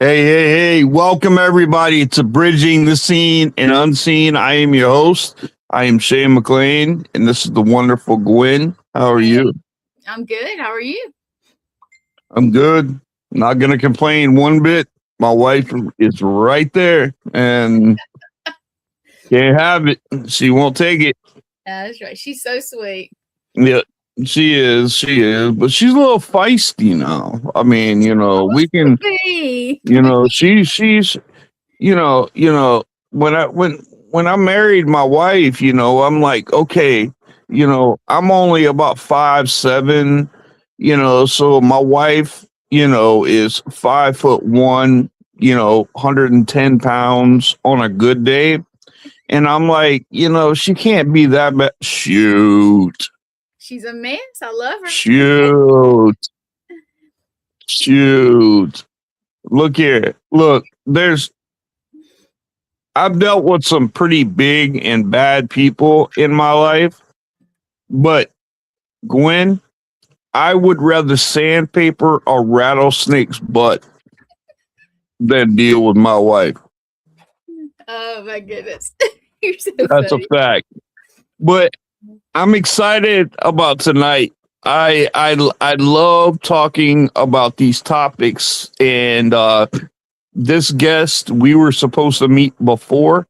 Hey, welcome everybody to Bridging the Seen and Unseen. I am your host. I am Shane McLain, and this is the wonderful Gwen. How are you? I'm good. How are you? I'm good. Not going to complain one bit. My wife is right there and can't have it. She won't take it. That's right. She's so sweet. Yeah, she is, but she's a little feisty now. I mean, we can, Hey. she's when I married my wife, I'm like, okay, I'm only about 5'7", so my wife, is 5'1", 110 pounds on a good day. And I'm like, she can't be that bad. Shoot. She's a mess. I love her. Shoot. Look here. Look, I've dealt with some pretty big and bad people in my life, but Gwen, I would rather sandpaper a rattlesnake's butt than deal with my wife. Oh my goodness. You're so That's funny. a fact. But I'm excited about tonight. I love talking about these topics, and this guest we were supposed to meet before,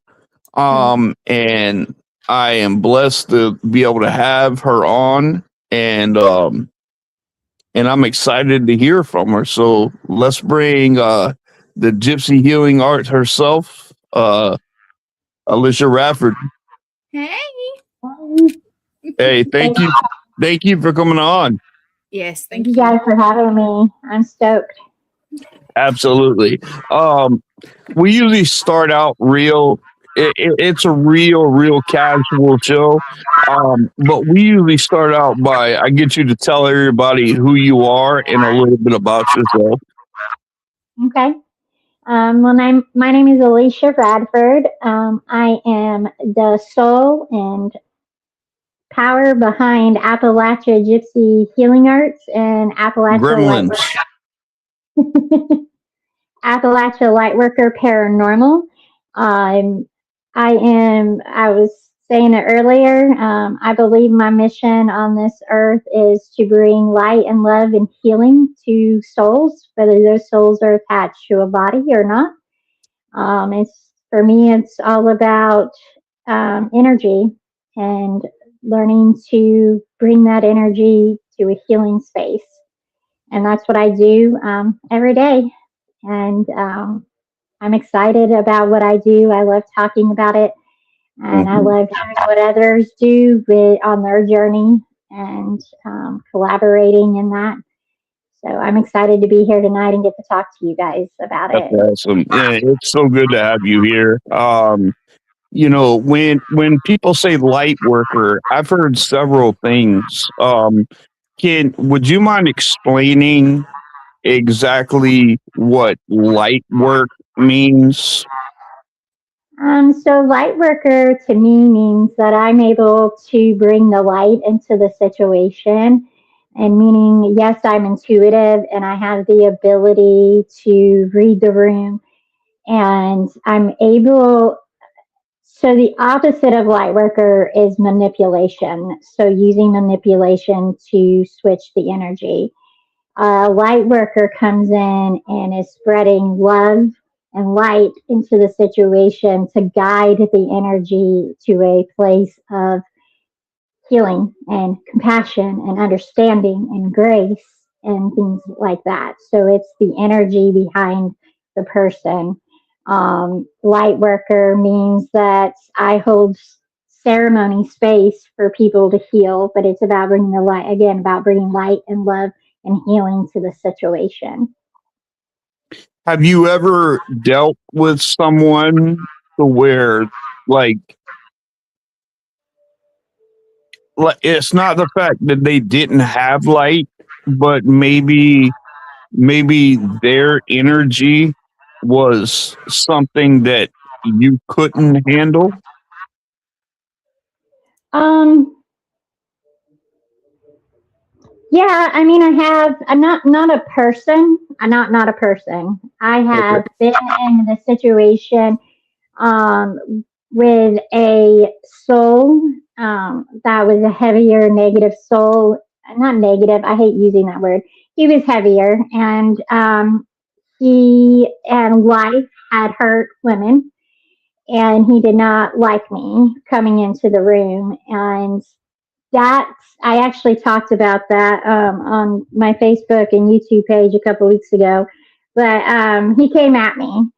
and I am blessed to be able to have her on, and I'm excited to hear from her. So let's bring the Gypsy healing art herself, Alishah Radford. Hey. Hey, thank you for coming on. Yes, Thank you guys for having me. I'm stoked. Absolutely. We usually start out it's a real casual show. But we usually start out by I get you to tell everybody who you are and a little bit about yourself. Okay. My name is Alishah Radford. I am the soul and power behind Appalachia Gypsy Healing Arts and Gremlins. Appalachia Lightworker Paranormal. I was saying it earlier, I believe my mission on this earth is to bring light and love and healing to souls, whether those souls are attached to a body or not. For me, it's all about energy and learning to bring that energy to a healing space. And that's what I do every day. And I'm excited about what I do. I love talking about it. And I love hearing what others do on their journey and collaborating in that. So I'm excited to be here tonight and get to talk to you guys about it. That's awesome. Yeah, it's so good to have you here. When people say light worker, I've heard several things. Would you mind explaining exactly what light work means? So light worker to me means that I'm able to bring the light into the situation, and meaning, yes, I'm intuitive and I have the ability to read the room, and I'm able. So the opposite of light worker is manipulation. So using manipulation to switch the energy. Light worker comes in and is spreading love and light into the situation to guide the energy to a place of healing and compassion and understanding and grace and things like that. So it's the energy behind the person. Light worker means that I hold ceremony space for people to heal, but it's about bringing the light, again, about bringing light and love and healing to the situation. Have you ever dealt with someone to where like it's not the fact that they didn't have light, but maybe their energy was something that you couldn't handle? Um, Yeah, I mean, I'm not a person. I'm not a person. I Okay. have been in the situation um, with a soul that was a heavier negative soul. Not negative. I hate using that word. He was heavier, and he and life had hurt women, and he did not like me coming into the room. And that I actually talked about that on my Facebook and YouTube page a couple weeks ago. But he came at me,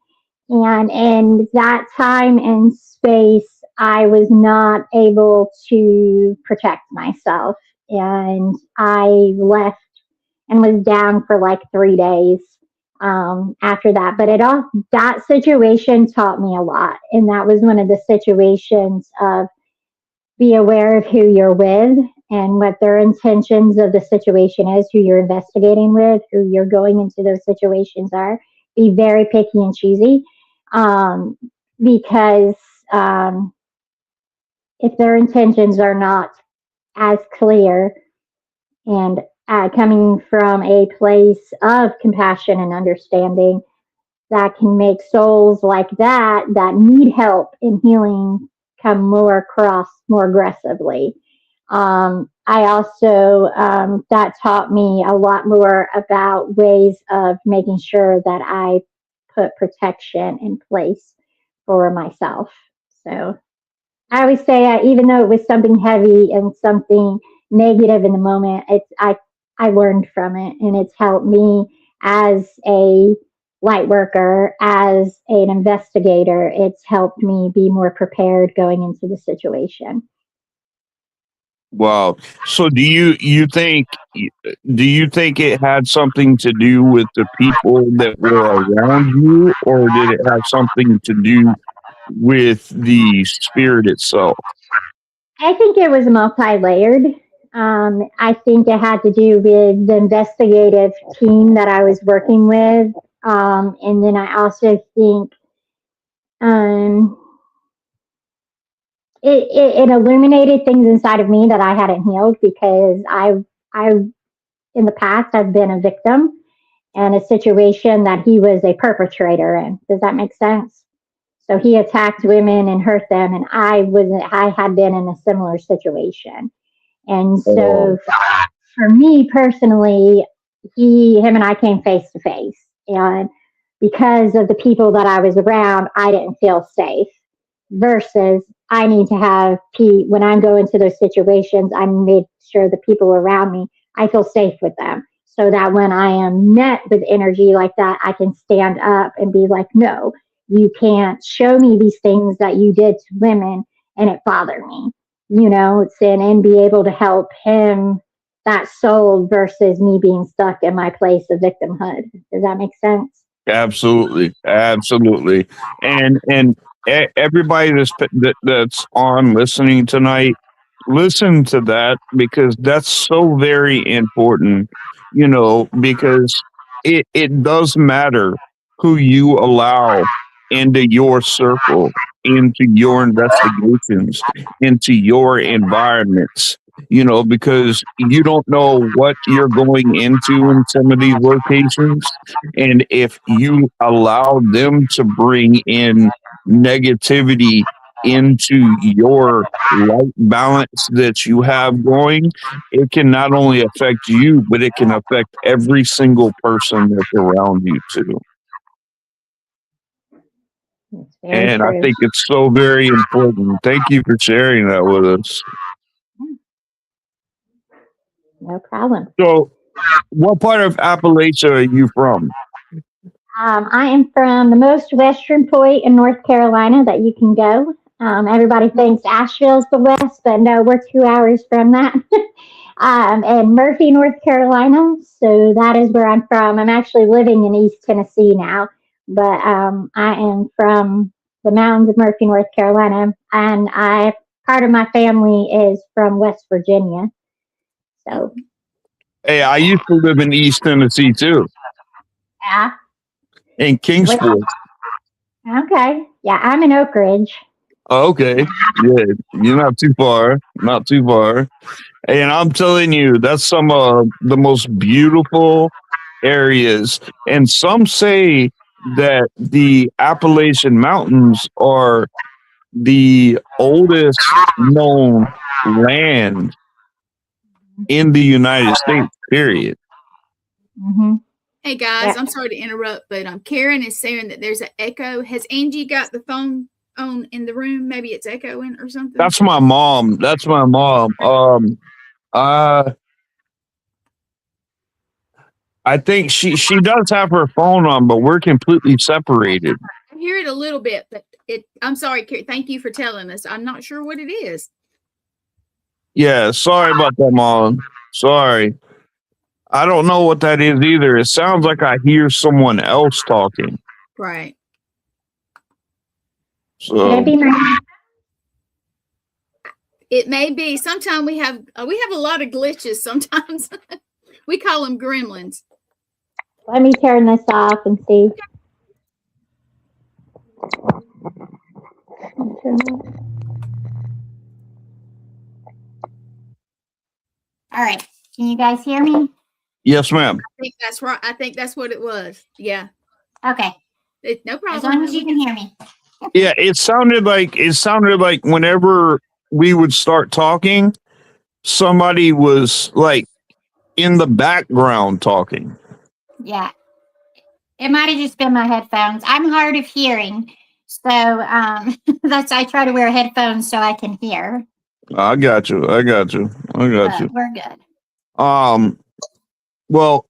and in that time and space, I was not able to protect myself, and I left and was down for like 3 days after that. But that situation taught me a lot, and that was one of the situations of be aware of who you're with and what their intentions of the situation is, who you're investigating with, who you're going into those situations are. Be very picky and choosy um, because if their intentions are not as clear and coming from a place of compassion and understanding, that can make souls like that need help in healing come more across more aggressively. I also, that taught me a lot more about ways of making sure that I put protection in place for myself. So I always say, even though it was something heavy and something negative in the moment, I learned from it, and it's helped me as a light worker, as an investigator. It's helped me be more prepared going into the situation. Wow. So do you think it had something to do with the people that were around you, or did it have something to do with the spirit itself? I think it was multi-layered. I think it had to do with the investigative team that I was working with, and then I also think um, it illuminated things inside of me that I hadn't healed because I in the past I've been a victim in a situation that he was a perpetrator in. Does that make sense? So he attacked women and hurt them, and I had been in a similar situation. And Oh, so for me personally, him and I came face to face. And because of the people that I was around, I didn't feel safe. Versus, I need to have Pete, when I go into those situations, I make sure the people around me, I feel safe with them. So that when I am met with energy like that, I can stand up and be like, no, you can't show me these things that you did to women and it bothered me, and be able to help him, that soul, versus me being stuck in my place of victimhood. Does that make sense? absolutely, absolutely. And everybody that's on listening tonight, listen to that, because that's so very important. Because it does matter who you allow into your circle, into your investigations, into your environments. Because you don't know what you're going into in some of these locations, and if you allow them to bring in negativity into your light balance that you have going, it can not only affect you, but it can affect every single person that's around you too. It's very And I true. think it's so very important. Thank you for sharing that with us. No problem. So, what part of Appalachia are you from? I am from the most western point in North Carolina that you can go. Everybody thinks Asheville's the west, but no, we're 2 hours from that. And Murphy, North Carolina. So that is where I'm from. I'm actually living in East Tennessee now, but I am from the mountains of Murphy, North Carolina, and part of my family is from West Virginia. So Hey, I used to live in East Tennessee too, yeah, in what? Kingsport. Okay, yeah, I'm in Oak Ridge. Okay. Yeah, you're not too far. Not too far. And I'm telling you, that's some of the most beautiful areas. And some say that the Appalachian Mountains are the oldest known land in the United States, period. Hmm. Hey guys, Yeah. I'm sorry to interrupt, but Karen is saying that there's an echo. Has Angie got the phone on in the room? Maybe it's echoing or something. That's my mom. That's my mom. I think she does have her phone on, but we're completely separated. I hear it a little bit, but I'm sorry, Karen. Thank you for telling us. I'm not sure what it is. Yeah, sorry about that, mom. Sorry. I don't know what that is either. It sounds like I hear someone else talking. Right. Could So it be my? It may be. Sometimes we have a lot of glitches. Sometimes we call them gremlins. Let me turn this off and see. All right. Can you guys hear me? yes, ma'am. I think that's right. I think that's what it was. Yeah. Okay. No As problem. long as you can hear me. Yeah, it sounded like whenever we would start talking, somebody was like in the background talking. Yeah. It might have just been my headphones. I'm hard of hearing. So that's I try to wear headphones so I can hear. I got you. But we're good. Well,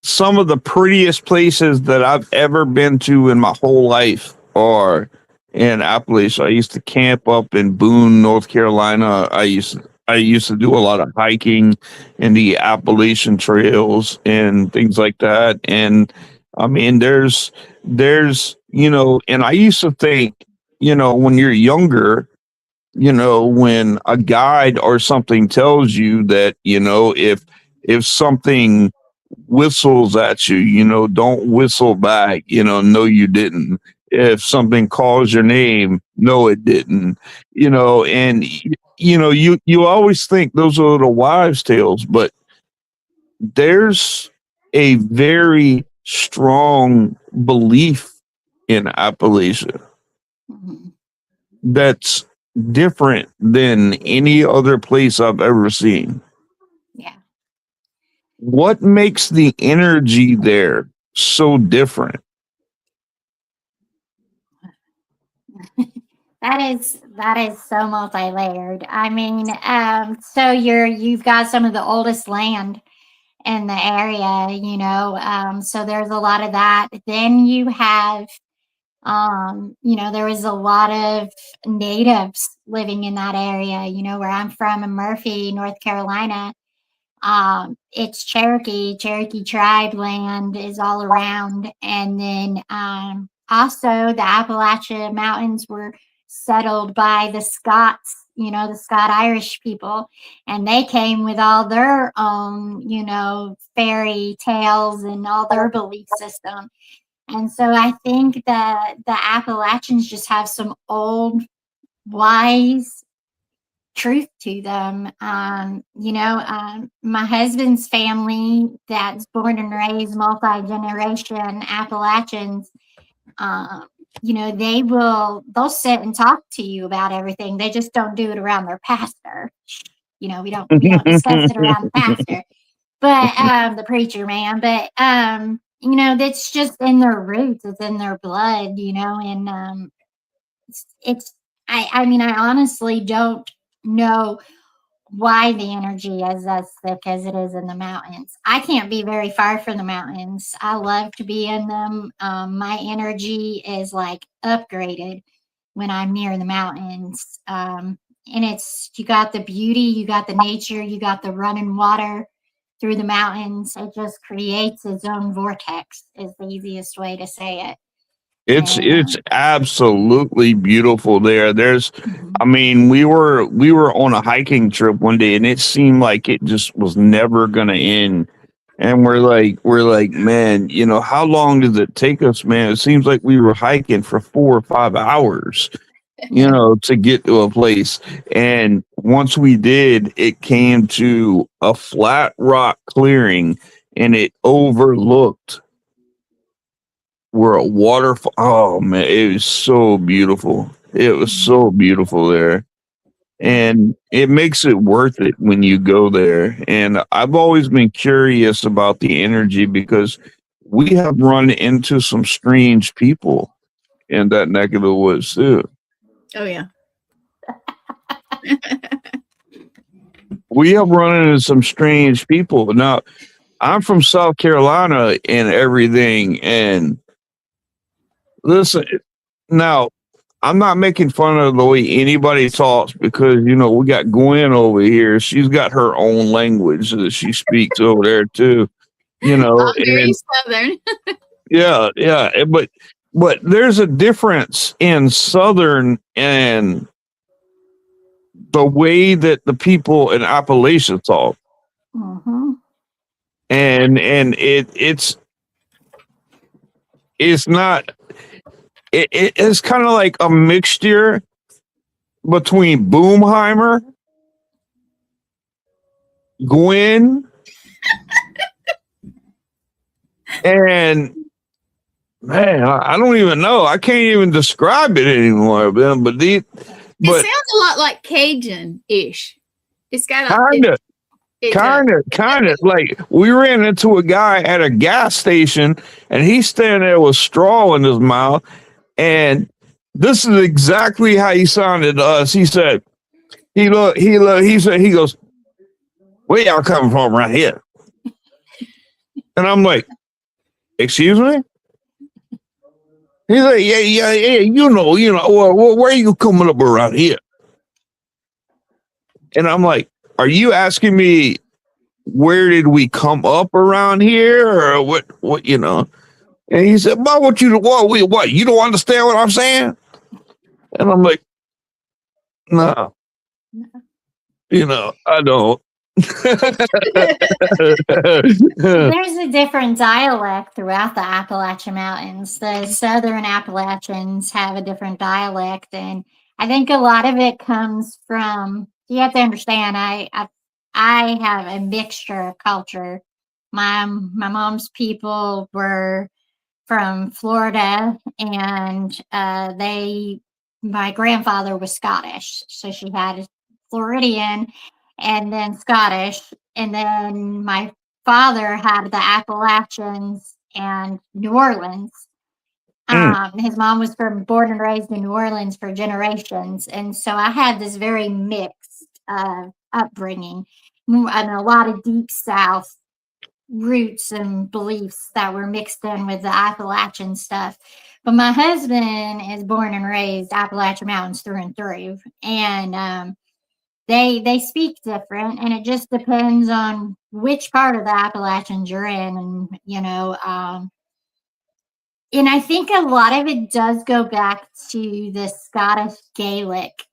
some of the prettiest places that I've ever been to in my whole life are in Appalachia. I used to camp up in Boone, North Carolina. I used to do a lot of hiking in the Appalachian trails and things like that. And I mean, there's and I used to think, when you're younger, when a guide or something tells you that, if something whistles at you, don't whistle back, no, you didn't. If something calls your name, no, it didn't, and you always think those are the wives' tales, but there's a very strong belief in Appalachia Mm-hmm. that's different than any other place I've ever seen. Yeah. What makes the energy there so different? That is so multi-layered. I mean, so you've got some of the oldest land in the area, so there's a lot of that. Then you have, there was a lot of natives living in that area, where I'm from in Murphy, North Carolina. It's Cherokee tribe land is all around. And then also the Appalachia Mountains were settled by the Scots, the Scott Irish people, and they came with all their own, fairy tales and all their belief system. And so I think that the Appalachians just have some old, wise truth to them. My husband's family, that's born and raised multi-generation Appalachians, they'll sit and talk to you about everything. They just don't do it around their pastor. We don't discuss it around the pastor, but the preacher man. But that's just in their roots. It's in their blood. And I mean, I honestly don't know why the energy is as thick as it is in the mountains. I can't be very far from the mountains. I love to be in them. My energy is like upgraded when I'm near the mountains. And you got the beauty, you got the nature, you got the running water through the mountains. It just creates its own vortex, is the easiest way to say it. It's absolutely beautiful there. I mean, we were on a hiking trip one day, and it seemed like it just was never going to end. And we're like, man, you know, how long does it take us, man? It seems like we were hiking for 4 or 5 hours, you know, to get to a place. And once we did, it came to a flat rock clearing and it overlooked where a waterfall. Oh man, it was so beautiful. It was so beautiful there. And it makes it worth it when you go there. And I've always been curious about the energy because we have run into some strange people in that neck of the woods too. Oh yeah. We have run into some strange people. Now, I'm from South Carolina and everything. And listen, now I'm not making fun of the way anybody talks because, you know, we got Gwen over here. She's got her own language that she speaks over there too, you know. I'm very And Southern. yeah, but there's a difference in Southern and the way that the people in Appalachia talk. Mm-hmm. And it's not it's kind of like a mixture between Boomheimer, Gwen, and man, I don't even know. I can't even describe it anymore, man. But It sounds a lot like Cajun-ish. It's got a kind of like we ran into a guy at a gas station, and he's standing there with straw in his mouth, and this is exactly how he sounded to us. He said, he goes, "Where y'all coming from right here?" And I'm like, "Excuse me?" He's like, yeah, you know, where are you coming up around here? And I'm like, are you asking me where did we come up around here or what, you know? And he said, "But what you don't understand what I'm saying?" And I'm like, no, you know, I don't. There's a different dialect throughout the Appalachian Mountains. The Southern Appalachians have a different dialect, and I think a lot of it comes from. You have to understand. I have a mixture of culture. My mom's people were from Florida, and my grandfather was Scottish, so she had Floridian and then Scottish, and then my father had the Appalachians and New Orleans. His mom was born and raised in New Orleans for generations, and so I had this very mixed upbringing and a lot of deep South roots and beliefs that were mixed in with the Appalachian stuff. But my husband is born and raised Appalachian Mountains through and through, and they speak different, and it just depends on which part of the Appalachians you're in, and and I think a lot of it does go back to the Scottish Gaelic,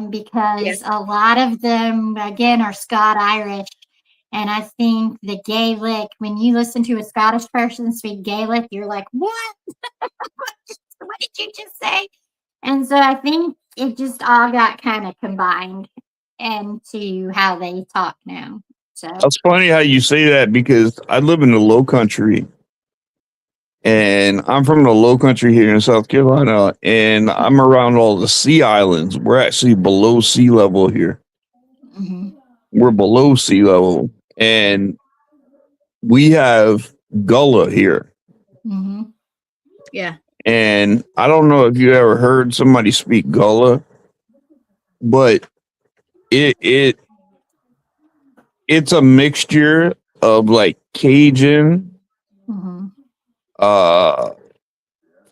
because a lot of them again are Scot-Irish. And I think the Gaelic, when you listen to a Scottish person speak Gaelic, you're like, what? What did you just say? And so I think it just all got kind of combined into how they talk now. So It's funny how you say that because I live in the low country and I'm from the low country here in South Carolina and I'm around all the sea islands. We're actually below sea level here. mm-hmm. We're below sea level and we have Gullah here. Mm-hmm. Yeah. And I don't know if you ever heard somebody speak Gullah, but it's a mixture of like Cajun, Mm-hmm.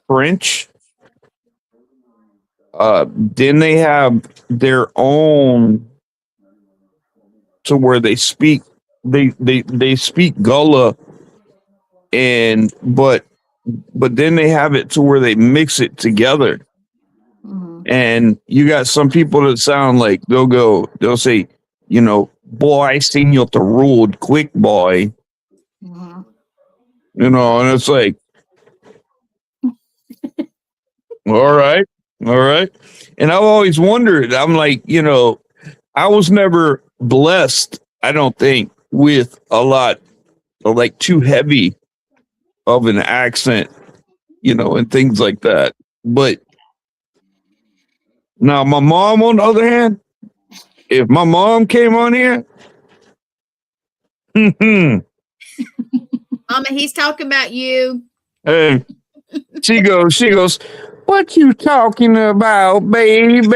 French. Then they have their own to where they speak they speak Gullah and but then they have it to where they mix it together. Mm-hmm. And you got some people that sound like they'll say, you know, boy, I seen you up the road quick, boy. you know, and it's like, all right, all right. And I've always wondered, I'm like, you know, I was never blessed, I don't think, with a lot of like too heavy of an accent, you know, and things like that. But now my mom, on the other hand, if my mom came on here, hey, Mama, he's talking about you. she goes, what you talking about, baby?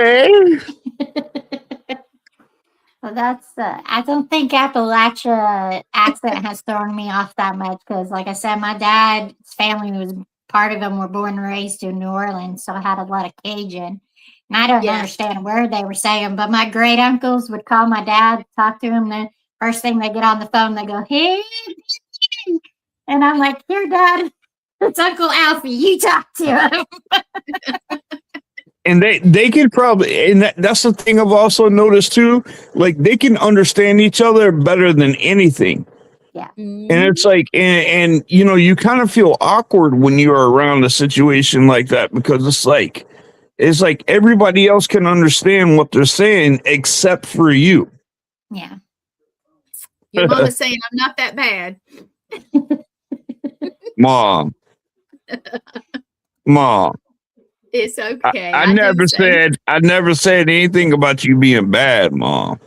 Well, I don't think Appalachia accent has thrown me off that much because, like I said, my dad's family was part of them were born and raised in New Orleans, so I had a lot of Cajun. And I don't Yeah. understand a word they were saying, but my great uncles would call my dad, talk to him. The first thing they get on the phone, they go, "Hey," and I'm like, "Here, Dad, it's Uncle Alfie. You talk to him." And they can probably, and that's the thing I've also noticed too, like they can understand each other better than anything. And it's like, and you know, you kind of feel awkward when you're around a situation like that because it's like everybody else can understand what they're saying except for you. Yeah. Your mama's saying I'm not that bad. Mom. It's okay. I do never say- I never said anything about you being bad, Mom.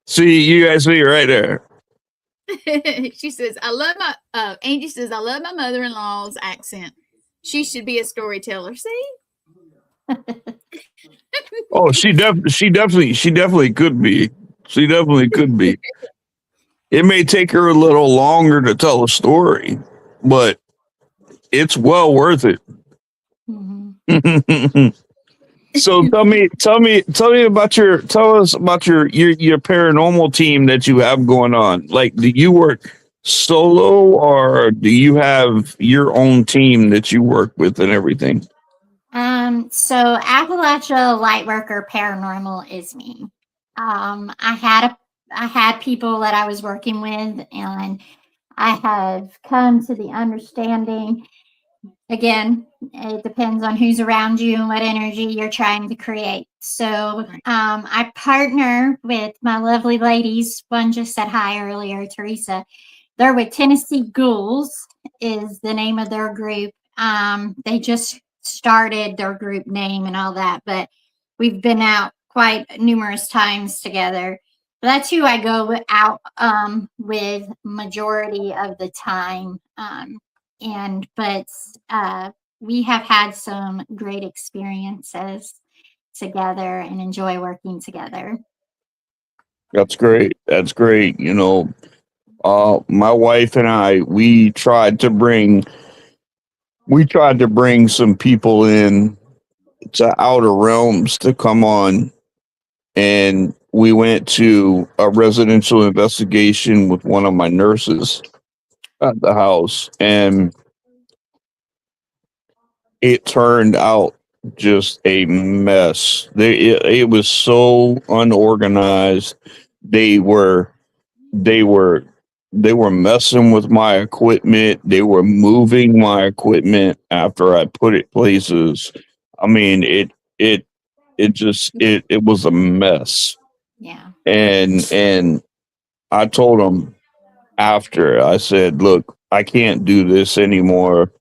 See, you guys see right there. She says, I love my Angie says, I love my mother-in-law's accent. She should be a storyteller. See? Oh, she definitely could be. She definitely could be. It may take her a little longer to tell a story, but it's well worth it. Mm-hmm. So tell us about your paranormal team that you have going on. Like, do you work solo or do you have your own team that you work with and everything? So Appalachia Lightworker Paranormal is me. I had people that I was working with, and I have come to the understanding. Again, it depends on who's around you and what energy you're trying to create. So I partner with my lovely ladies. One just said hi earlier, Teresa. They're with Tennessee Ghouls is the name of their group. They just started their group name and all that, but we've been out quite numerous times together. That's who I go out with majority of the time. But we have had some great experiences together and enjoy working together. That's great. That's great. You know, my wife and I, we tried to bring some people in to outer realms to come on, and we went to a residential investigation with one of my nurses at the house, and it turned out just a mess. It was so unorganized. They were they were they were messing with my equipment. They were moving my equipment after I put it places. I mean, it was a mess. Yeah. And I told them after, I said, look, I can't do this anymore.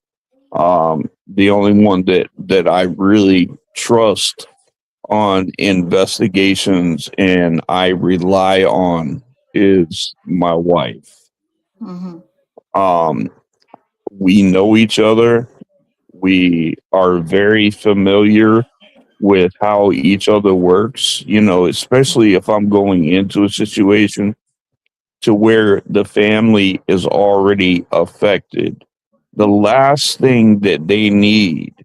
The only one that I really trust on investigations and I rely on is my wife. Mm-hmm. We know each other. We are very familiar with how each other works, you know, especially if I'm going into a situation to where the family is already affected. The last thing that they need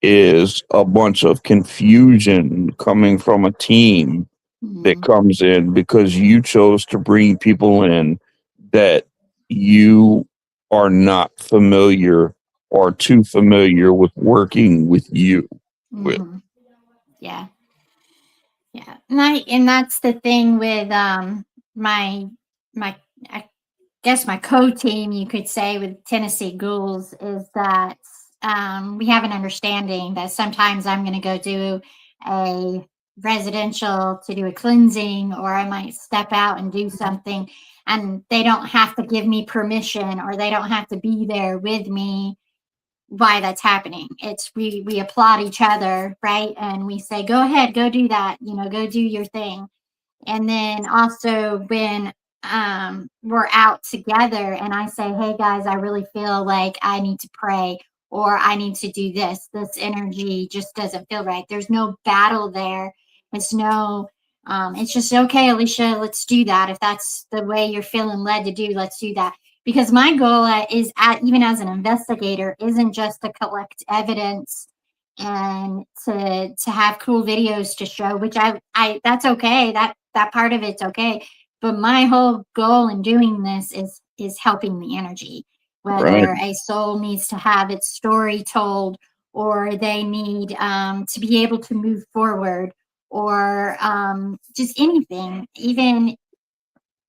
is a bunch of confusion coming from a team that comes in because you chose to bring people in that you are not familiar or too familiar with working with you with. Mm-hmm. Yeah. Yeah. And that's the thing with my I guess my co-team, you could say, with Tennessee Ghouls is that we have an understanding that sometimes I'm going to go do a residential to do a cleansing, or I might step out and do something, and they don't have to give me permission, or they don't have to be there with me why that's happening. It's we applaud each other, right? And we say, go ahead, go do that, go do your thing. And then also when we're out together and I say, hey guys, I really feel like I need to pray, or I need to do this. This energy just doesn't feel right. There's no battle there. It's no, it's just, okay, Alishah, let's do that. If that's the way you're feeling led to do, let's do that. Because my goal is, even as an investigator, isn't just to collect evidence and to have cool videos to show, which I that's okay. That part of it's okay. But my whole goal in doing this is helping the energy, whether Right. a soul needs to have its story told, or they need to be able to move forward, or just anything. Even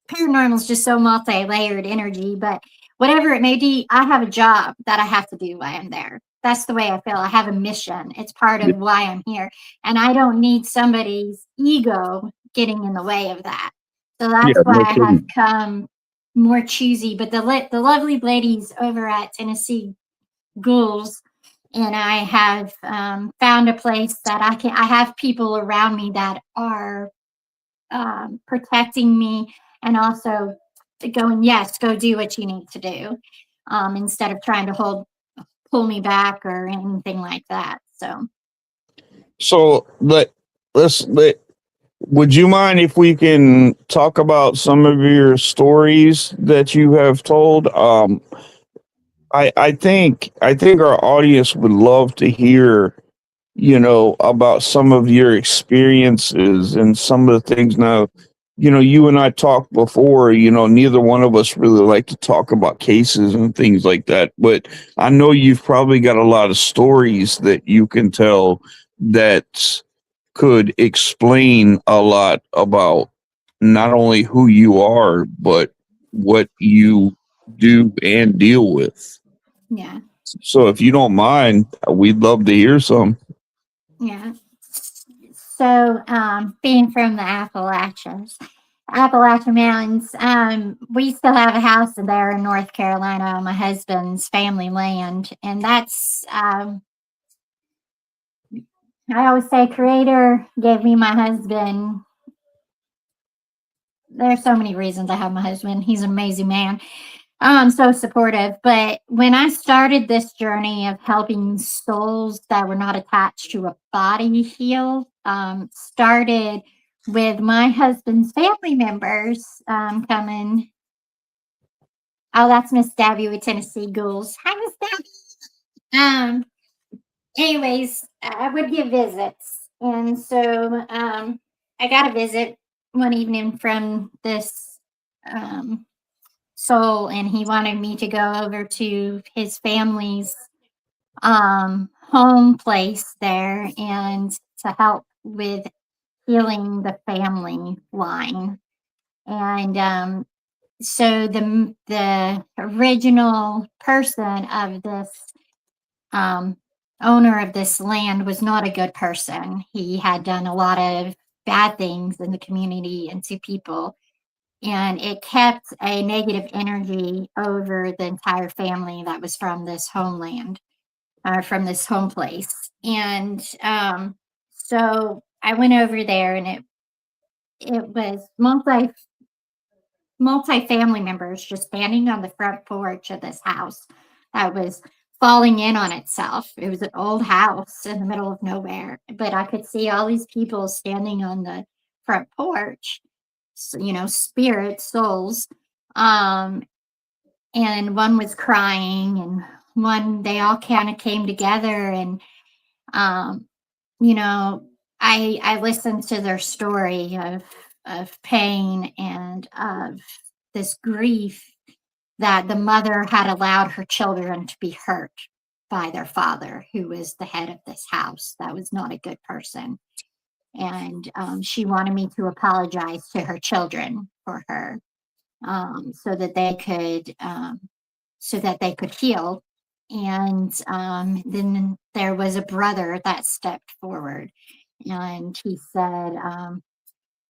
paranormal is just so multi-layered energy, but whatever it may be, I have a job that I have to do while I'm there. That's the way I feel. I have a mission. It's part Yeah, of why I'm here, and I don't need somebody's ego getting in the way of that. So that's yeah, why no I have kidding. come more choosy. But the lovely ladies over at Tennessee Ghouls and I have found a place that I have people around me that are protecting me, and also going, yes, go do what you need to do, instead of trying to pull me back or anything like that. So So let would you mind if we can talk about some of your stories that you have told? I think our audience would love to hear, about some of your experiences and some of the things. Now, you and I talked before, neither one of us really like to talk about cases and things like that, but I know you've probably got a lot of stories that you can tell that could explain a lot about not only who you are, but what you do and deal with. yeah, So if you don't mind, we'd love to hear some. yeah. So being from the Appalachian Mountains, we still have a house there in North Carolina on my husband's family land, and that's I always say, Creator gave me my husband. There's so many reasons I have my husband. He's an amazing man. So supportive. But when I started this journey of helping souls that were not attached to a body heal, started with my husband's family members coming. Oh, that's Miss Dabby with Tennessee Ghouls. Hi, Miss Dabby. Anyways, I would give visits. And so I got a visit one evening from this soul, and he wanted me to go over to his family's home place there and to help with healing the family line. And so the original person of this um, owner of this land was not a good person. He had done a lot of bad things in the community and to people, and it kept a negative energy over the entire family that was from this homeland, or from this home place. And so I went over there, and it was multi family members just standing on the front porch of this house that was falling in on itself. It was an old house in the middle of nowhere, but I could see all these people standing on the front porch, spirits, souls. Um, and one was crying, and they all kind of came together, and um, you know, I listened to their story of pain and of this grief that the mother had allowed her children to be hurt by their father, who was the head of this house. That was not a good person. And she wanted me to apologize to her children for her. so that they could heal. And then there was a brother that stepped forward, and he said,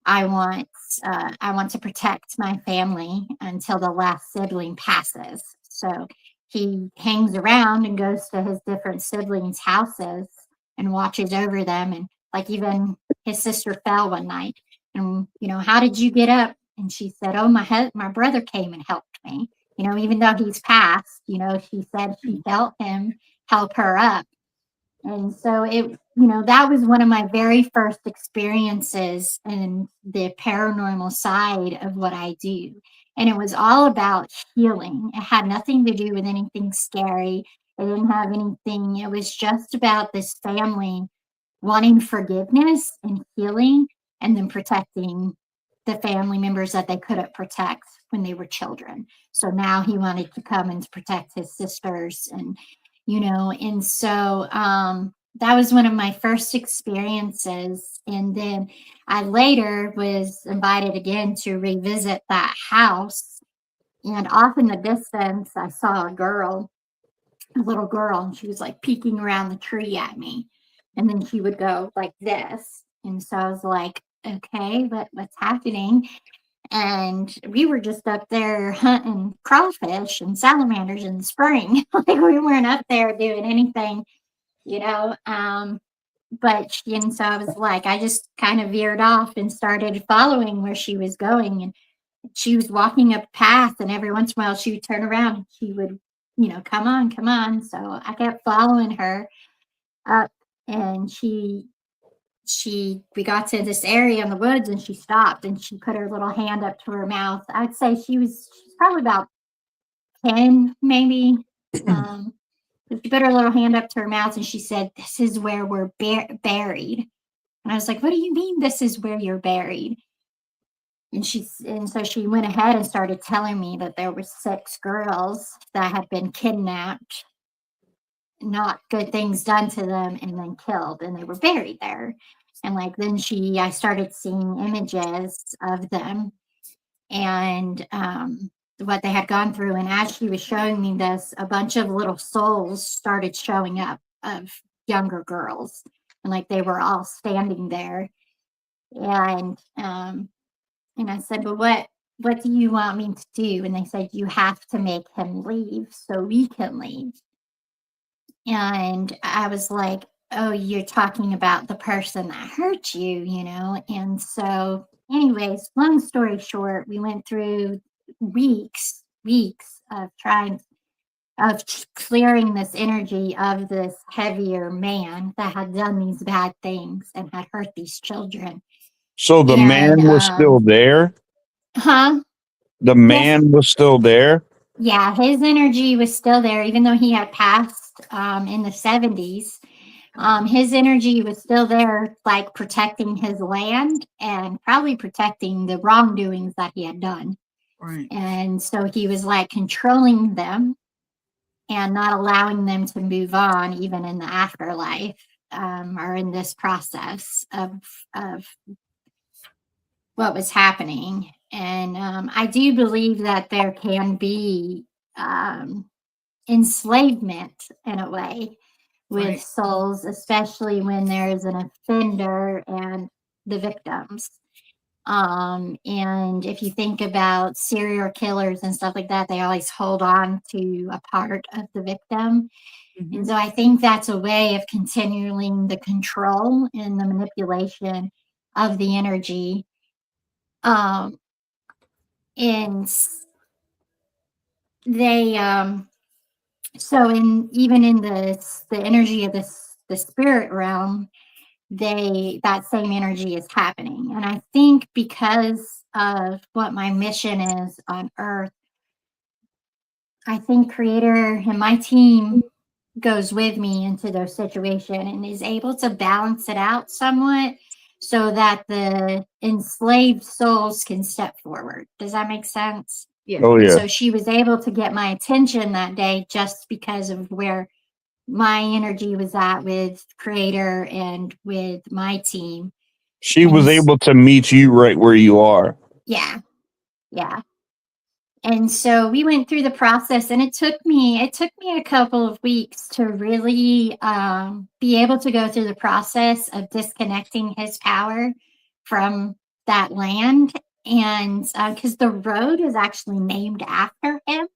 I want to protect my family until the last sibling passes. So he hangs around and goes to his different siblings' houses and watches over them. And like, even his sister fell one night, and how did you get up? And she said, oh, my brother came and helped me. Even though he's passed, she said she felt him help her up. And so that was one of my very first experiences in the paranormal side of what I do. And it was all about healing. It had nothing to do with anything scary. It didn't have anything. It was just about this family wanting forgiveness and healing, and then protecting the family members that they couldn't protect when they were children. So now he wanted to come and protect his sisters, and and so that was one of my first experiences. And then I later was invited again to revisit that house, and off in the distance I saw a little girl, and she was like peeking around the tree at me, and then she would go like this. And so I was like, okay, what's happening? And we were just up there hunting crawfish and salamanders in the spring. Like, we weren't up there doing anything, and so I was like, I just kind of veered off and started following where she was going. And she was walking up a path, and every once in a while she would turn around and she would, come on. So I kept following her up, and we got to this area in the woods, and she stopped, and she put her little hand up to her mouth. I'd say she's probably about 10, maybe. She put her little hand up to her mouth, and she said, this is where we're buried. And I was like, what do you mean this is where you're buried? And so she went ahead and started telling me that there were 6 girls that had been kidnapped, not good things done to them, and then killed, and they were buried there. And then I started seeing images of them and what they had gone through. And as she was showing me this, a bunch of little souls started showing up of younger girls, and they were all standing there. And I said, but what do you want me to do? And they said, you have to make him leave so we can leave. And I was like, oh, you're talking about the person that hurt you, And so anyways, long story short, we went through weeks of clearing this energy of this heavier man that had done these bad things and had hurt these children. So the man was still there? Huh? The man was still there? Yeah, his energy was still there, even though he had passed in the 70s. His energy was still there, protecting his land and probably protecting the wrongdoings that he had done. Right. And so he was controlling them and not allowing them to move on, even in the afterlife, or in this process of what was happening. And I do believe that there can be enslavement in a way with souls, especially when there's an offender and the victims. And if you think about serial killers and stuff like that, they always hold on to a part of the victim. Mm-hmm. And so I think that's a way of continuing the control and the manipulation of the energy. And they so even in the energy of the spirit realm, that same energy is happening. And I think because of what my mission is on Earth, I think Creator and my team goes with me into those situations and is able to balance it out somewhat so that the enslaved souls can step forward. Does that make sense? Yeah. Oh, yeah. So she was able to get my attention that day just because of where my energy was at with Creator and with my team. She was able to meet you right where you are. Yeah. And so we went through the process, and it took me a couple of weeks to really be able to go through the process of disconnecting his power from that land. And because the road is actually named after him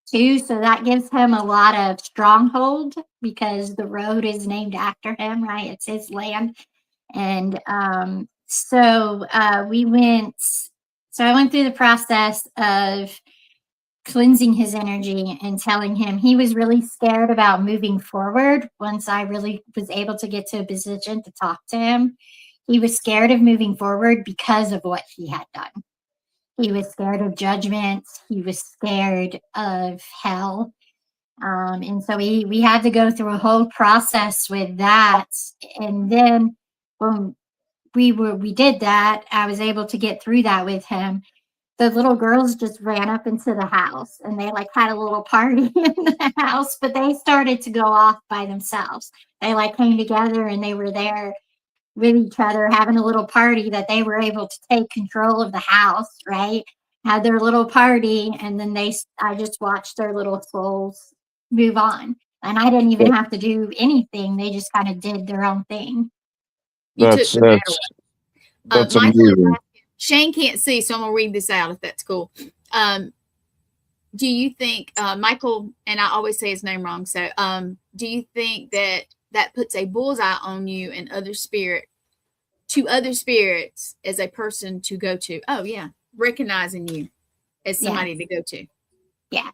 too, so that gives him a lot of stronghold because the road is named after him, right? It's his land. And so we went. So I went through the process of cleansing his energy and telling him he was really scared about moving forward. Once I really was able to get to a position to talk to him, he was scared of moving forward because of what he had done. He was scared of judgment. He was scared of hell. And so we had to go through a whole process with that. And then when we did that, I was able to get through that with him. The little girls just ran up into the house and they like had a little party in the house, but they started to go off by themselves. They like came together and they were there with each other having a little party that they were able to take control of the house, right? Had their little party, and then I just watched their little souls move on. And I didn't even have to do anything. They just kind of did their own thing. You That's took the battle. that's Michael is amazing. Shane can't see, so I'm gonna read this out if that's cool. Do you think Michael, and I always say his name wrong, so do you think that puts a bullseye on you and other spirits as a person to go to? Oh yeah, recognizing you as somebody to go to. Yeah.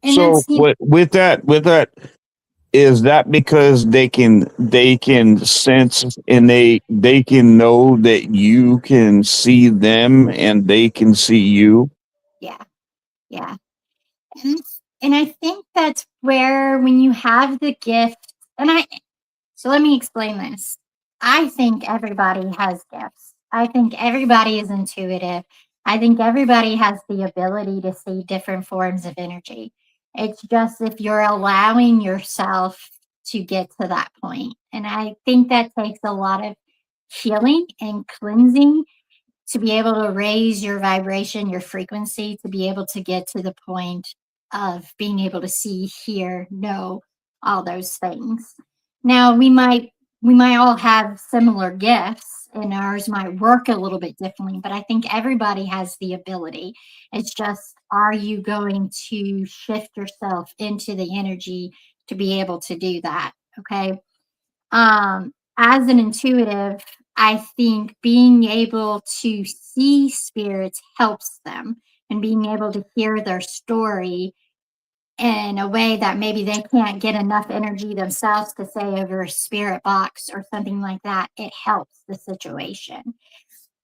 And So with that, is that because they can sense and they can know that you can see them and they can see you? Yeah. And I think that's where when you have the gift, so let me explain this. I think everybody has gifts. I think everybody is intuitive. I think everybody has the ability to see different forms of energy. It's just if you're allowing yourself to get to that point. And I think that takes a lot of healing and cleansing to be able to raise your vibration, your frequency, to be able to get to the point of being able to see, hear, know all those things. Now we might all have similar gifts and ours might work a little bit differently, but I think everybody has the ability. It's just, are you going to shift yourself into the energy to be able to do that? Okay. As an intuitive, I think being able to see spirits helps them, and being able to hear their story in a way that maybe they can't get enough energy themselves to say over a spirit box or something like that, it helps the situation.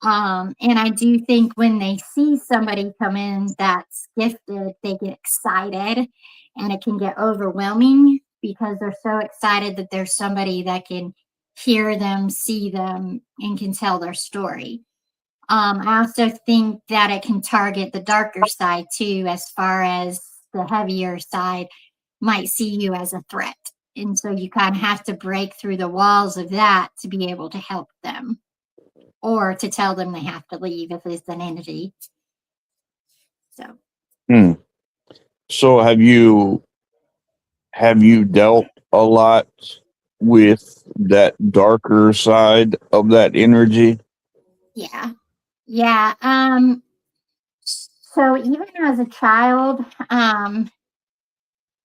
And I do think when they see somebody come in that's gifted, they get excited, and it can get overwhelming because they're so excited that there's somebody that can hear them, see them, and can tell their story. I also think that it can target the darker side too, as far as the heavier side might see you as a threat. And so you kind of have to break through the walls of that to be able to help them, or to tell them they have to leave if it's an entity. So. So have you dealt a lot with that darker side of that energy? Yeah. So even as a child,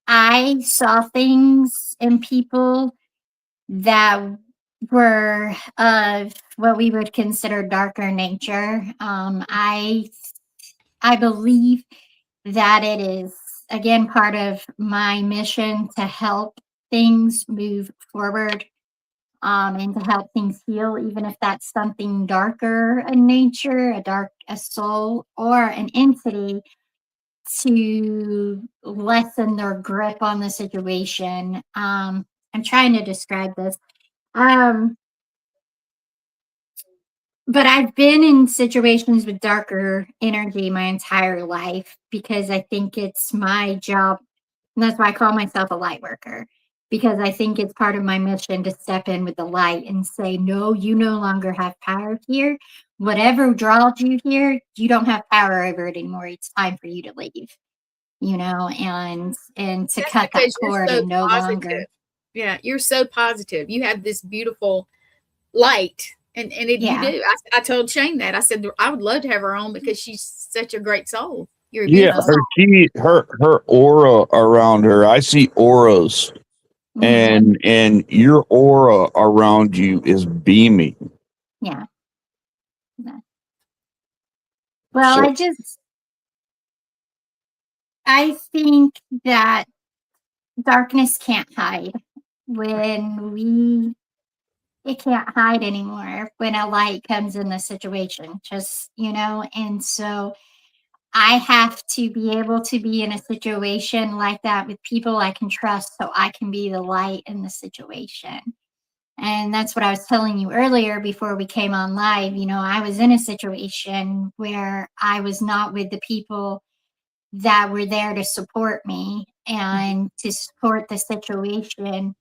I saw things in people that were of what we would consider darker nature. I believe that it is, again, part of my mission to help things move forward, and to help things heal, even if that's something darker in nature, a soul, or an entity, to lessen their grip on the situation. I'm trying to describe this. But I've been in situations with darker energy my entire life because I think it's my job. And that's why I call myself a light worker. because I think it's part of my mission to step in with the light and say, no, you no longer have power here. Whatever draws you here, you don't have power over it anymore. It's time for you to leave, and to That's cut that because you're cord so and no positive. longer. Yeah, you're so positive. You have this beautiful light, and you do. I told Shane that. I said I would love to have her on because she's such a great soul. You're a beautiful soul. her aura around her. I see auras, and your aura around you is beaming. Yeah. Well, So- I think that darkness can't hide it can't hide anymore when a light comes in the situation, and so I have to be able to be in a situation like that with people I can trust so I can be the light in the situation. And that's what I was telling you earlier before we came on live. I was in a situation where I was not with the people that were there to support me and to support the situation.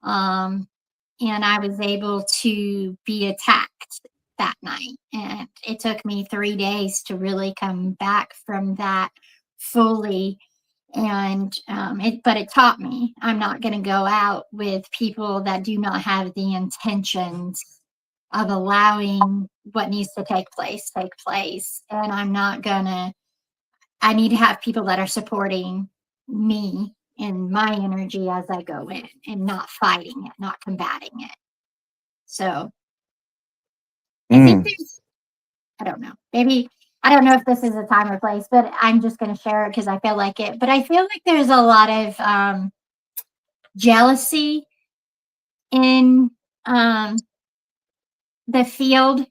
And I was able to be attacked that night. And it took me 3 days to really come back from that fully. And but it taught me I'm not going to go out with people that do not have the intentions of allowing what needs to take place. And I need to have people that are supporting me and my energy as I go in and not fighting it, not combating it. So I think I don't know. Maybe I don't know if this is a time or place, but I'm just going to share it because I feel like it. But I feel like there's a lot of jealousy in the field.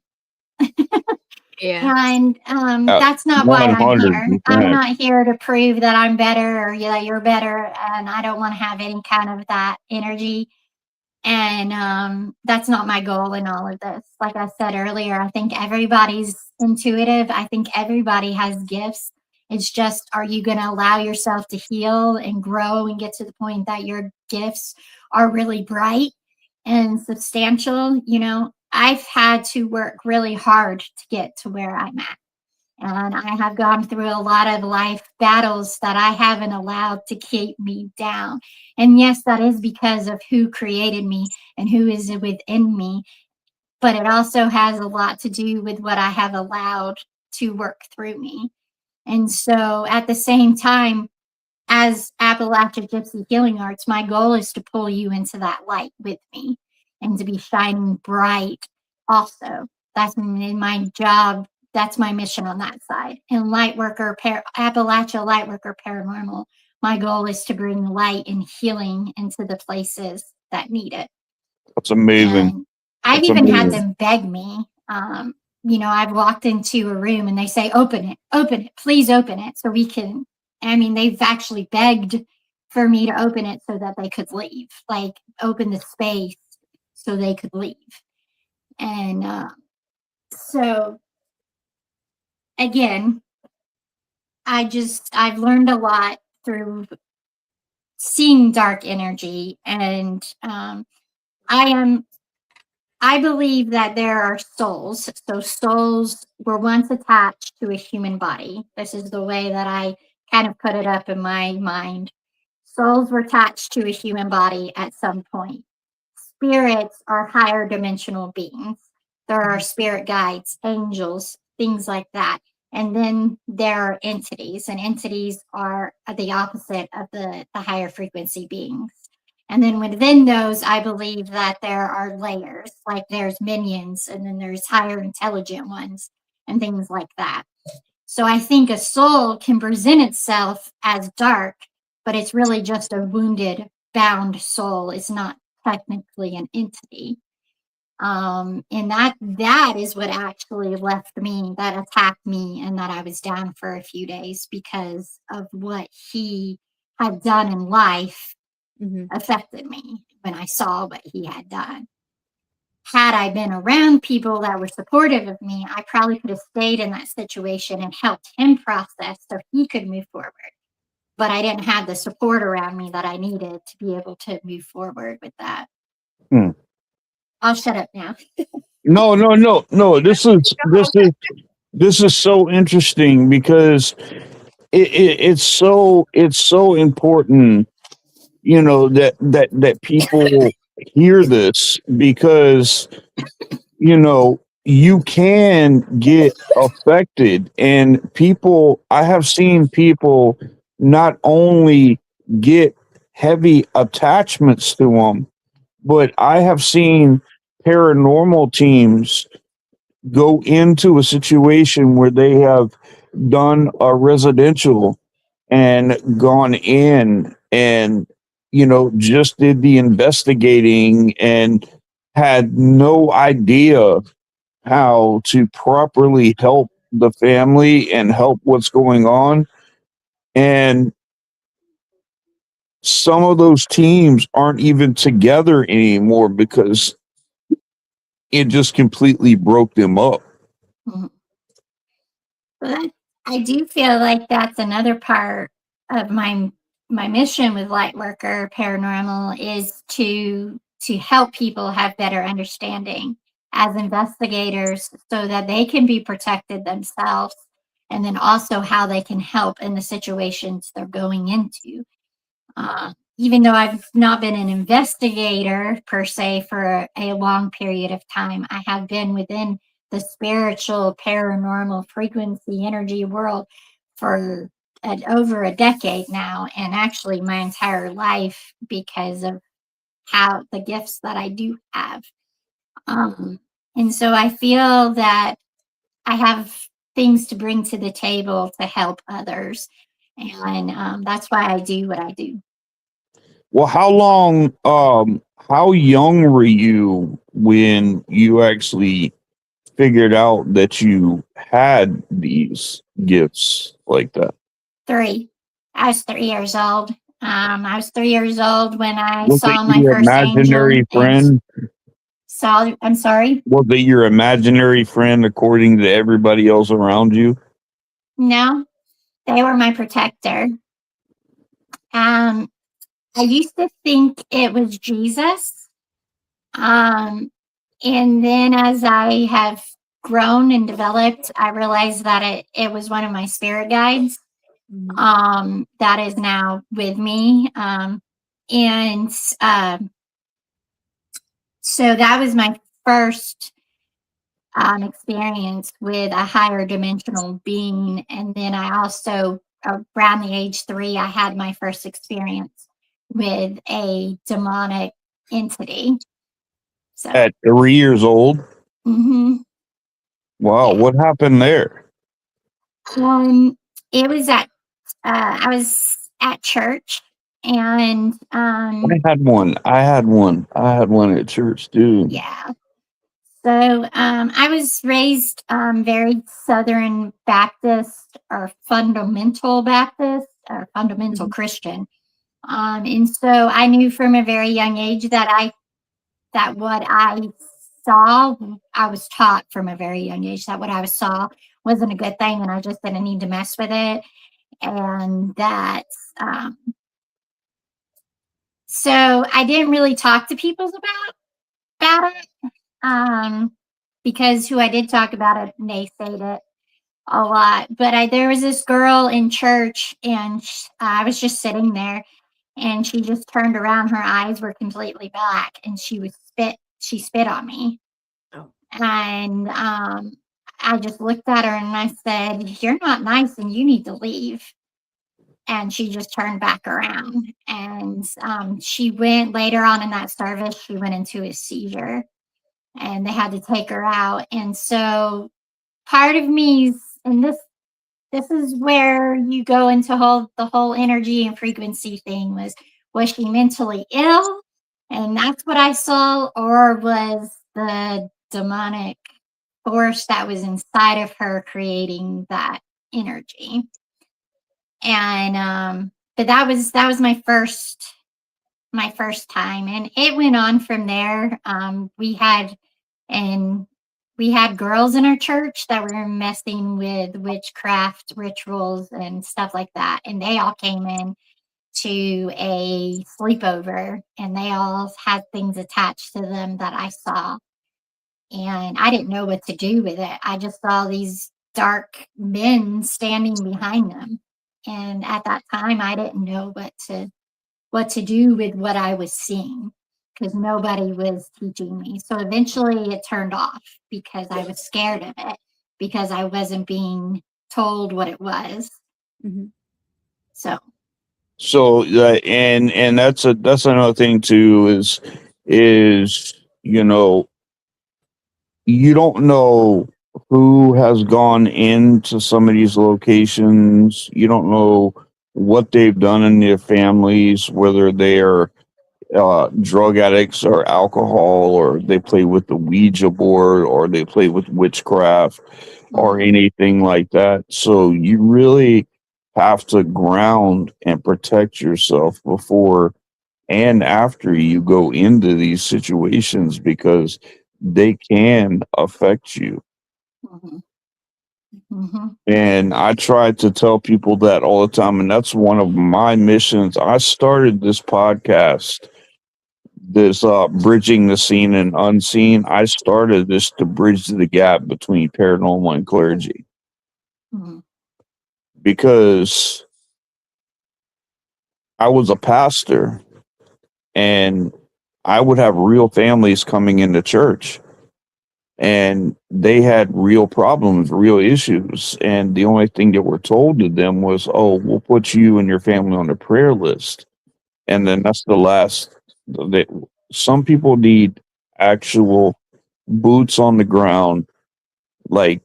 Yeah. And that's not why I'm here. 100%. I'm not here to prove that I'm better or that you're better. And I don't want to have any kind of that energy. And that's not my goal in all of this. Like I said earlier, I think everybody's intuitive. I think everybody has gifts. It's just, are you going to allow yourself to heal and grow and get to the point that your gifts are really bright and substantial? I've had to work really hard to get to where I'm at. And I have gone through a lot of life battles that I haven't allowed to keep me down. And yes, that is because of who created me and who is within me. But it also has a lot to do with what I have allowed to work through me. And so at the same time, as Appalachia Gypsy Healing Arts, my goal is to pull you into that light with me and to be shining bright also. That's my job. That's my mission on that side. And Lightworker, Appalachia Lightworker Paranormal, my goal is to bring light and healing into the places that need it. That's amazing. And I've even had them beg me. I've walked into a room and they say, open it, please open it so we can. They've actually begged for me to open it so that they could leave, like open the space so they could leave. And so again, I've learned a lot through seeing dark energy. And I believe that there are souls. So souls were once attached to a human body. This is the way that I kind of put it up in my mind. Souls were attached to a human body at some point. Spirits are higher dimensional beings. There are spirit guides, angels, things like that. And then there are entities, and entities are the opposite of the higher frequency beings. And then within those, I believe that there are layers, like there's minions, and then there's higher intelligent ones and things like that. So I think a soul can present itself as dark, but it's really just a wounded, bound soul. It's not technically an entity. And that is what actually left me, that attacked me, and that I was down for a few days because of what he had done in life. Affected me when I saw what he had done. Had I been around people that were supportive of me, I probably could have stayed in that situation and helped him process so he could move forward. but I didn't have the support around me that I needed to be able to move forward with that. Hmm. I'll shut up now. No. This is so interesting because it's so important, that people hear this, because you can get affected, and I have seen people not only get heavy attachments to them, but I have seen paranormal teams go into a situation where they have done a residential and gone in and just did the investigating and had no idea how to properly help the family and help what's going on. And some of those teams aren't even together anymore because it just completely broke them up. Mhm. But I do feel like that's another part of my mission with Lightworker Paranormal, is to help people have better understanding as investigators so that they can be protected themselves, and then also how they can help in the situations they're going into. Even though I've not been an investigator per se for a long period of time, I have been within the spiritual, paranormal, frequency, energy world for over a decade now, and actually my entire life, because of how the gifts that I do have. And so I feel that I have things to bring to the table to help others. And that's why I do what I do. Well, how young were you when you actually figured out that you had these gifts like that? 3. I was 3 years old. I was 3 years old when I Was it saw my your first angel. imaginary And friend? I'm sorry? Was it your imaginary friend according to everybody else around you? No, they were my protector. I used to think it was Jesus. And then as I have grown and developed, I realized that it was one of my spirit guides that is now with me. And so that was my first experience with a higher dimensional being. And then I also, around the age 3, I had my first experience with a demonic entity. So, At 3 years old? wow, Yeah. What happened there? It was I was at church, and I had one at church too. yeah. So I was raised very Southern Baptist, or fundamental Baptist, or fundamental Christian. And so I knew from a very young age that what I saw, I was taught from a very young age that what I saw wasn't a good thing, and I just didn't need to mess with it. And that, so I didn't really talk to people about it, because who I did talk about it naysayed it a lot. But there was this girl in church, and I was just sitting there, and she just turned around. Her eyes were completely black, and she spit on me. And I just looked at her and I said, "You're not nice and you need to leave." And she just turned back around. And she went later on in that service, she went into a seizure, and they had to take her out. And so part of me, and this is where you go into the whole energy and frequency thing, was she mentally ill? And that's what I saw, or was the demonic force that was inside of her creating that energy? And but that was my first time, and it went on from there. We had an we had girls in our church that were messing with witchcraft rituals and stuff like that. And they all came in to a sleepover and they all had things attached to them that I saw. And I didn't know what to do with it. I just saw these dark men standing behind them. And at that time, I didn't know what to do with what I was seeing because nobody was teaching me. So eventually it turned off because I was scared of it because I wasn't being told what it was. Mm-hmm. So and that's another thing too is you know, you don't know who has gone into some of these locations. You don't know what they've done in their families, whether they are drug addicts or alcohol, or they play with the Ouija board, or they play with witchcraft, or anything like that. So you really have to ground and protect yourself before and after you go into these situations because they can affect you. Mm-hmm. Mm-hmm. And I try to tell people that all the time. And that's one of my missions. I started this podcast, this bridging the seen and unseen. I started this to bridge the gap between paranormal and clergy Mm-hmm. because I was a pastor and I would have real families coming into church and they had real problems, real issues. And the only thing that were told to them was, oh, we'll put you and your family on the prayer list. And then that's the last. Some people need actual boots on the ground, like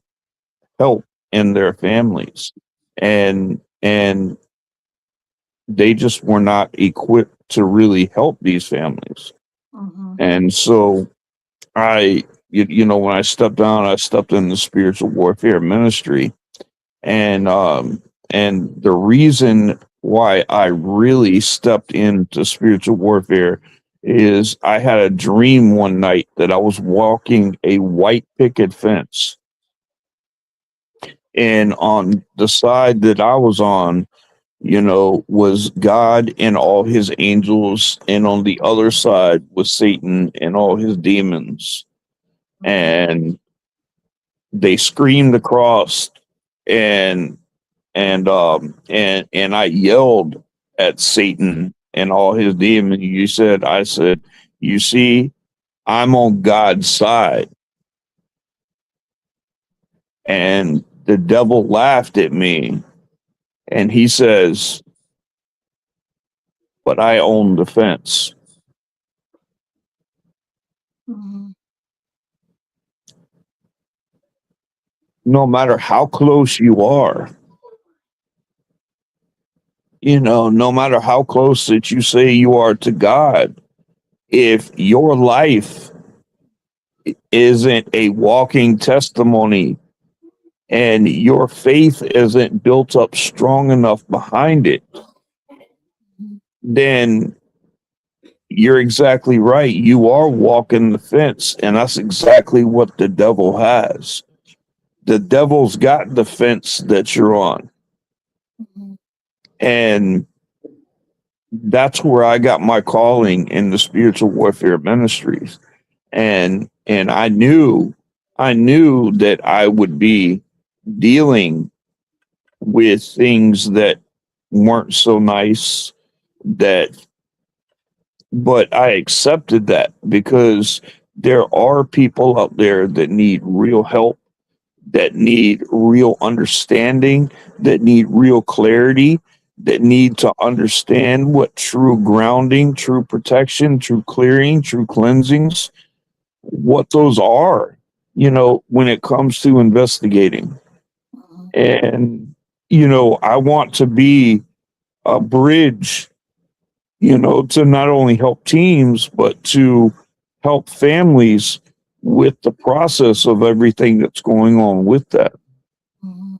help in their families. And they just were not equipped to really help these families. Mm-hmm. And so when I stepped in the spiritual warfare ministry, and the reason why I really stepped into spiritual warfare is I had a dream one night that I was walking a white picket fence, and on the side that I was on, was God and all his angels, and on the other side was Satan and all his demons. And they screamed across, and and I yelled at Satan and all his demons. I said, you see, I'm on God's side. And the devil laughed at me and he says, but I own the fence. Mm-hmm. No matter how close you are, no matter how close that you say you are to God, if your life isn't a walking testimony and your faith isn't built up strong enough behind it, then you're exactly right. You are walking the fence, and that's exactly what the devil has. The devil's got the fence that you're on. Mm-hmm. And that's where I got my calling in the spiritual warfare ministries. And I knew that I would be dealing with things that weren't so nice, but I accepted that because there are people out there that need real help, that need real understanding, that need real clarity, that need to understand what true grounding, true protection, true clearing, true cleansings, what those are, when it comes to investigating. And, I want to be a bridge, to not only help teams, but to help families with the process of everything that's going on with that. Mm-hmm.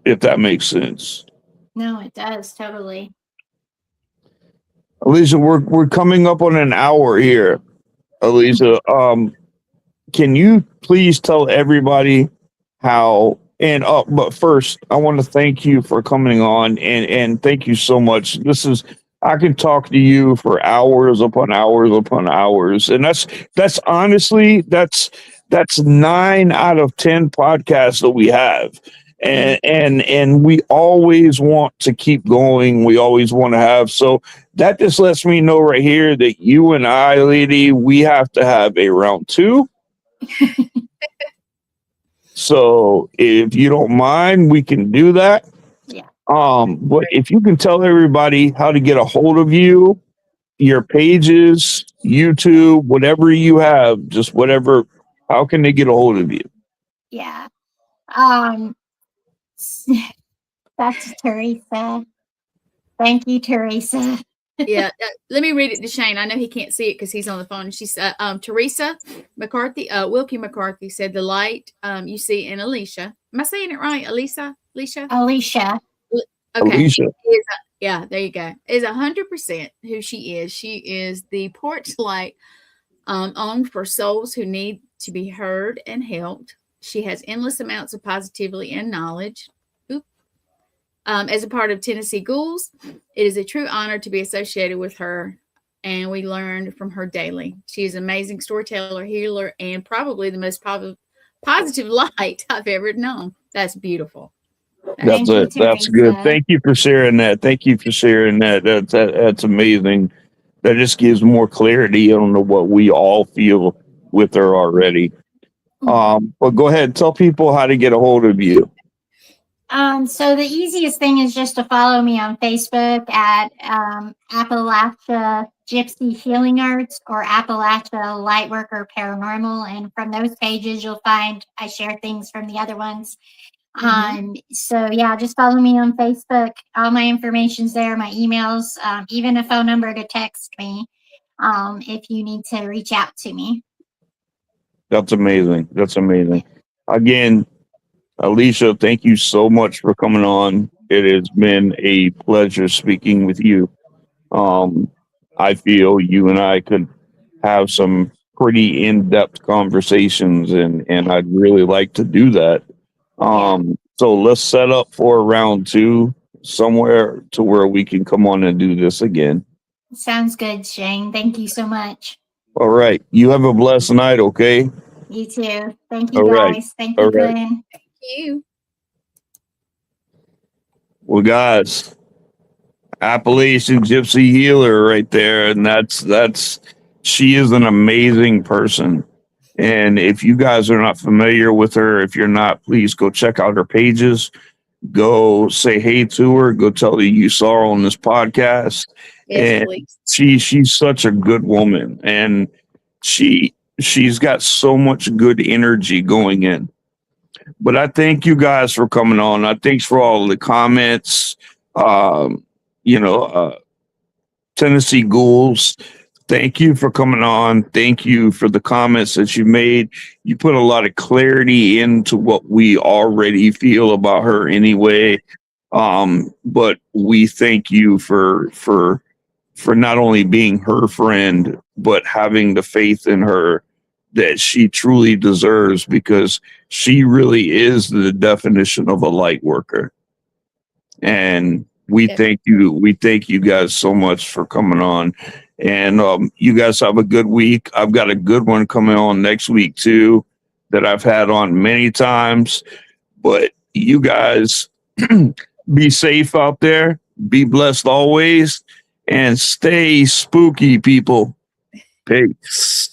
If that makes sense. No, it does totally. Alishah, we're coming up on an hour here. Alishah, can you please tell everybody how? And but first, I want to thank you for coming on, and thank you so much. I can talk to you for hours upon hours upon hours, and that's honestly that's 9 out of 10 podcasts that we have. And we always want to keep going. We always want to have, so that just lets me know right here that you and I, lady, we have to have a round 2. So if you don't mind, we can do that. Yeah. But if you can tell everybody how to get a hold of you, your pages, YouTube, whatever you have, just whatever, how can they get a hold of you? Yeah. That's Teresa. Thank you, Teresa. Yeah, let me read it to Shane. I know he can't see it because he's on the phone. She's Teresa McCarthy. Wilkie McCarthy said the light you see in Alishah. Am I saying it right? Alishah. Alishah. Okay. Alishah. Yeah, there you go. Is 100% who she is. She is the porch light on for souls who need to be heard and helped. She has endless amounts of positivity and knowledge. As a part of Tennessee Ghouls, it is a true honor to be associated with her, and we learn from her daily. She is an amazing storyteller, healer, and probably the most positive light I've ever known. That's beautiful. That's it. That's good. Thank you for sharing that. That's amazing. That just gives more clarity on what we all feel with her already. But go ahead, tell people how to get a hold of you. So the easiest thing is just to follow me on Facebook at Appalachia Gypsy Healing Arts or Appalachia Lightworker Paranormal. And from those pages, you'll find I share things from the other ones. So yeah, just follow me on Facebook. All my information's there, my emails, even a phone number to text me if you need to reach out to me. That's amazing. Again, Alishah, thank you so much for coming on. It has been a pleasure speaking with you. I feel you and I could have some pretty in-depth conversations, and I'd really like to do that. So let's set up for round 2 somewhere to where we can come on and do this again. Sounds good, Shane. Thank you so much. All right. You have a blessed night, okay? You too. Thank you, All guys. right. Thank you, All right. Glenn. You. Well, guys, Appalachian Gypsy Healer right there, and she is an amazing person. And if you guys are not familiar with her, if you're not, please go check out her pages. Go say hey to her. Go tell her you saw her on this podcast. Yes, and please. She's such a good woman, and she's got so much good energy going in. But I thank you guys for coming on. I thanks for all the comments. Tennessee Ghouls, thank you for coming on. Thank you for the comments that you made. You put a lot of clarity into what we already feel about her anyway. But we thank you for not only being her friend, but having the faith in her that she truly deserves, because she really is the definition of a light worker. And we thank you guys so much for coming on. And you guys have a good week. I've got a good one coming on next week too, that I've had on many times. But you guys be safe out there, be blessed always, and stay spooky, people. Peace.